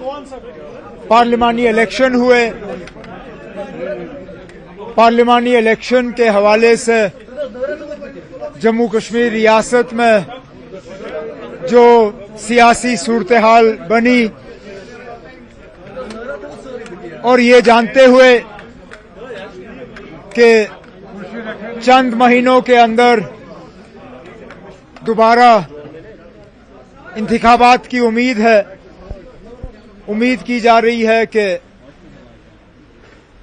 पार्लिमानी election हुए। पार्लिमानी election के हवाले से जम्मू कश्मीर रियासत में जो सियासी सूरत हाल बनी, और ये जानते हुए कि चंद महीनों के अंदर दोबारा इंतखाबात की उम्मीद है, उम्मीद की जा रही है कि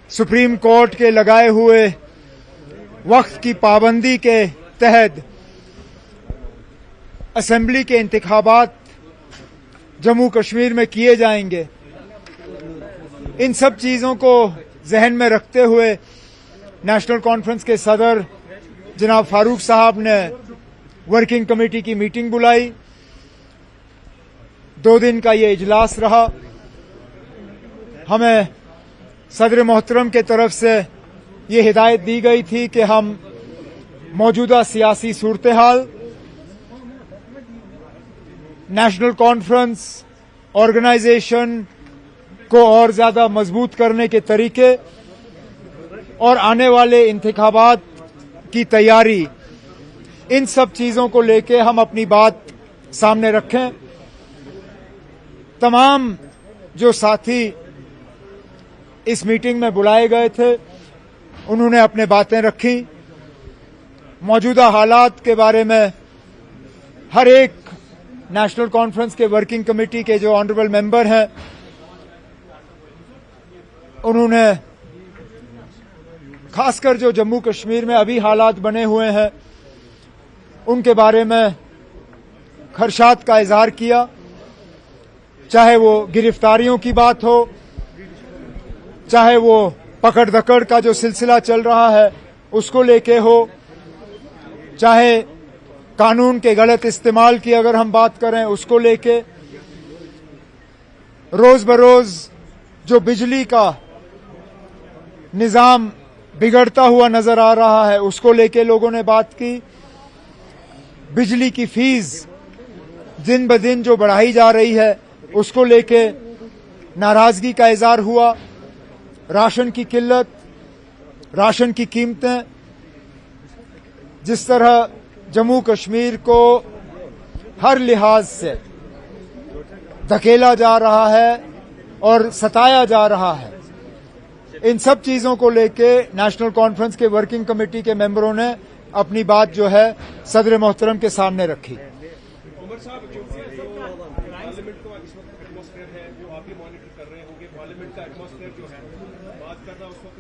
सुप्रीम कोर्ट के लगाए हुए वक्त की पाबंदी के तहत असेंबली के इंतखाबात जम्मू कश्मीर में किए जाएंगे। इन सब चीजों को जहन में रखते हुए नेशनल कॉन्फ्रेंस के सदर जनाब फारूक साहब ने वर्किंग कमेटी की मीटिंग बुलाई। 2 दिन का ये इजलास रहा। हमें सदर मोहतरम के तरफ से ये हिदायत दी गई थी कि हम मौजूदा सियासी सूरत हाल, नेशनल कॉन्फ्रेंस ऑर्गेनाइजेशन को और ज्यादा मजबूत करने के तरीके और आने वाले इंतखाबात की तैयारी, इन सब चीजों को लेके हम अपनी बात सामने रखें। तमाम जो साथी इस मीटिंग में बुलाए गए थे, उन्होंने अपने बातें रखी। मौजूदा हालात के बारे में हर एक नेशनल कॉन्फ्रेंस के वर्किंग कमेटी के जो ऑनरेबल मेंबर हैं, उन्होंने खासकर जो जम्मू कश्मीर में अभी हालात बने हुए हैं उनके बारे में खदशात का इजहार किया। चाहे वो गिरफ्तारियों की बात हो, चाहे वो पकड़ दकड़ का जो सिलसिला चल रहा है उसको लेके हो, चाहे कानून के गलत इस्तेमाल की अगर हम बात करें उसको लेके, रोज बरोज जो बिजली का निजाम बिगड़ता हुआ नजर आ रहा है उसको लेके लोगों ने बात की। बिजली की फीस दिन ब दिन जो बढ़ाई जा रही है उसको लेके नाराजगी का इजहार हुआ। राशन की किल्लत, राशन की कीमतें, जिस तरह जम्मू कश्मीर को हर लिहाज से धकेला जा रहा है और सताया जा रहा है, इन सब चीजों को लेके नेशनल कॉन्फ्रेंस के वर्किंग कमेटी के मेंबरों ने अपनी बात जो है सदर मोहतरम के सामने रखी। उमर साहब, पार्लियामेंट का इस वक्त एटमॉस्फेयर है जो आप भी मॉनिटर कर रहे होंगे, पार्लियामेंट का एटमॉस्फेयर जो है बात करना उस वक्त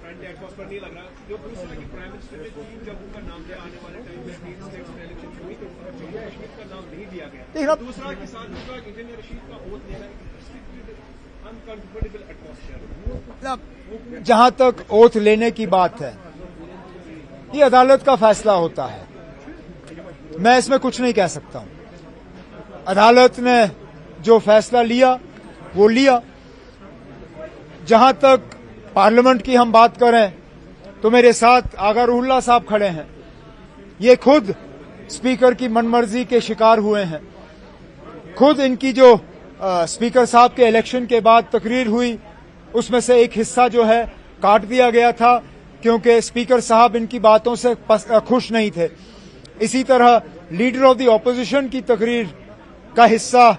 फ्रेंडली एटमॉस्फेयर नहीं लग रहा। जो दूसरा कि प्राइम मिनिस्टर ने चीफ जब उनका नाम लिया आने वाले टाइम में स्टेट्स में इलेक्शन हुई तो जम्मू कश्मीर का नाम नहीं दिया गया। दूसरा किसानों का इंजीनियर रशीद का ओथ लेना अनकंफर्टेबल एटमॉस्फेयर। जहां तक ओथ लेने की बात है, ये अदालत का फैसला होता है, मैं इसमें कुछ नहीं कह सकता हूं। अदालत ने जो फैसला लिया वो लिया। जहां तक पार्लियामेंट की हम बात करें तो मेरे साथ आगा रूहुल्लाह साहब खड़े हैं। ये खुद स्पीकर की मनमर्जी के शिकार हुए हैं। खुद इनकी जो स्पीकर साहब के इलेक्शन के बाद तकरीर हुई उसमें से एक हिस्सा जो है काट दिया गया था क्योंकि स्पीकर साहब इनकी बातों से खुश नहीं थे। इसी तरह लीडर ऑफ द ऑपोजिशन की तकरीर का हिस्सा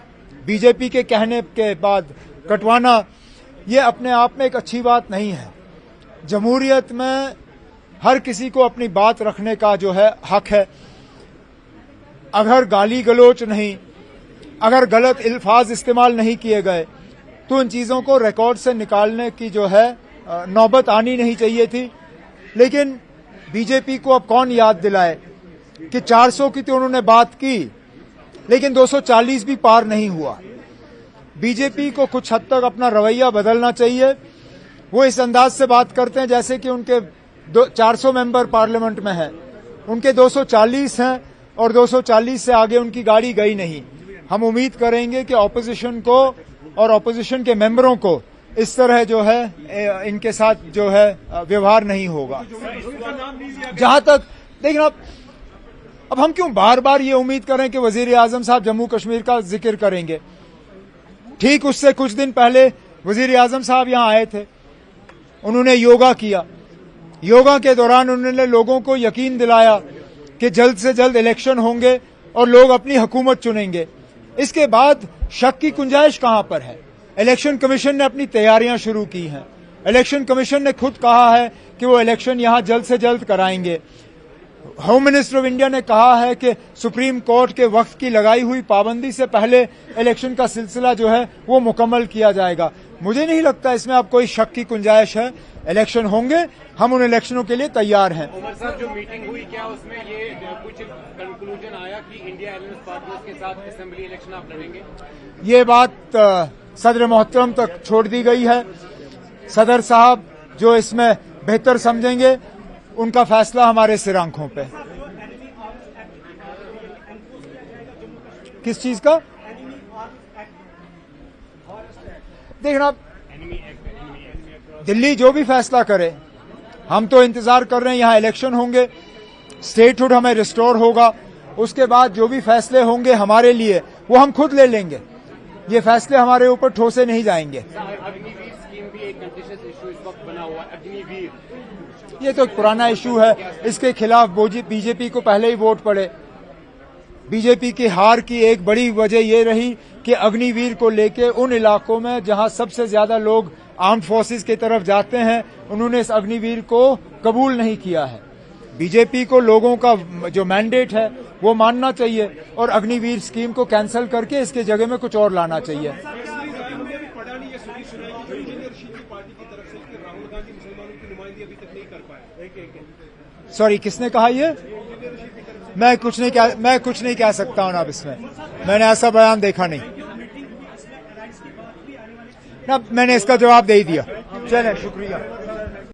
बीजेपी के कहने के बाद कटवाना, ये अपने आप में एक अच्छी बात नहीं है। जमहूरियत में हर किसी को अपनी बात रखने का जो है हक है। अगर गाली गलोच नहीं, अगर गलत अल्फाज इस्तेमाल नहीं किए गए तो इन चीजों को रिकॉर्ड से निकालने की जो है नौबत आनी नहीं चाहिए थी। लेकिन बीजेपी को अब कौन याद दिलाए कि 400 की तो उन्होंने बात की लेकिन 240 भी पार नहीं हुआ। बीजेपी को कुछ हद तक अपना रवैया बदलना चाहिए। वो इस अंदाज से बात करते हैं जैसे कि उनके 400 मेंबर पार्लियामेंट में हैं, उनके 240 हैं और 240 से आगे उनकी गाड़ी गई नहीं। हम उम्मीद करेंगे कि ऑपोजिशन को और ऑपोजिशन के मेंबरों को इस तरह जो है इनके साथ जो है व्यवहार नहीं होगा। जहां तक लेकिन अब हम क्यों बार बार ये उम्मीद करें कि वजीर आजम साहब जम्मू कश्मीर का जिक्र करेंगे। ठीक उससे कुछ दिन पहले वजीर आजम साहब यहां आए थे, उन्होंने योगा किया। योगा के दौरान उन्होंने लोगों को यकीन दिलाया कि जल्द से जल्द इलेक्शन होंगे और लोग अपनी हुकूमत चुनेंगे। इसके बाद शक की गुंजाइश कहां पर है? इलेक्शन कमीशन ने अपनी तैयारियां शुरू की हैं। इलेक्शन कमीशन ने खुद कहा है कि वो इलेक्शन यहां जल्द से जल्द कराएंगे। होम मिनिस्टर ऑफ इंडिया ने कहा है कि सुप्रीम कोर्ट के वक्त की लगाई हुई पाबंदी से पहले इलेक्शन का सिलसिला जो है वो मुकम्मल किया जाएगा। मुझे नहीं लगता इसमें अब कोई शक की गुंजाइश है। इलेक्शन होंगे, हम उन इलेक्शनों के लिए तैयार हैं। उमर साहब, जो मीटिंग हुई, क्या उसमें ये कुछ कंक्लूजन आया कि इंडिया अलायंस पार्टनर्स के साथ असेंबली इलेक्शन आप लड़ेंगे? ये बात सदर मोहतरम तक छोड़ दी गई है। सदर साहब जो इसमें बेहतर समझेंगे, उनका फैसला हमारे सिर आंखों पे। किस चीज का? देखना, दिल्ली जो भी फैसला करे, हम तो इंतजार कर रहे हैं। यहां इलेक्शन होंगे, स्टेटहुड हमें रिस्टोर होगा, उसके बाद जो भी फैसले होंगे हमारे लिए वो हम खुद ले लेंगे। ये फैसले हमारे ऊपर ठोसे नहीं जाएंगे। अग्निवीर स्कीम भी एक कंटीशियस इशू इस वक्त बना हुआ है। अग्निवीर ये तो एक पुराना इशू है, इसके खिलाफ बीजेपी को पहले ही वोट पड़े। बीजेपी की हार की एक बड़ी वजह ये रही कि अग्निवीर को लेके उन इलाकों में जहां सबसे ज्यादा लोग आर्म्ड फोर्सेस की तरफ जाते हैं, उन्होंने इस अग्निवीर को कबूल नहीं किया है। बीजेपी को लोगों का जो मैंडेट है वो मानना चाहिए और अग्निवीर स्कीम को कैंसिल करके इसके जगह में कुछ और लाना चाहिए। हमने अभी पढ़ा नहीं, ये सुनी सुनाई जो इंजीनियरशिप की पार्टी की तरफ से कि राहुल गांधी मुसलमानों की नुमाइंदगी अभी तक नहीं कर पाए। सॉरी, किसने कहा ये? मैं कुछ नहीं कह सकता हूं अब इसमें। मैंने ऐसा बयान देखा नहीं ना, मैंने इसका जवाब दे ही दिया। चलें, शुक्रिया।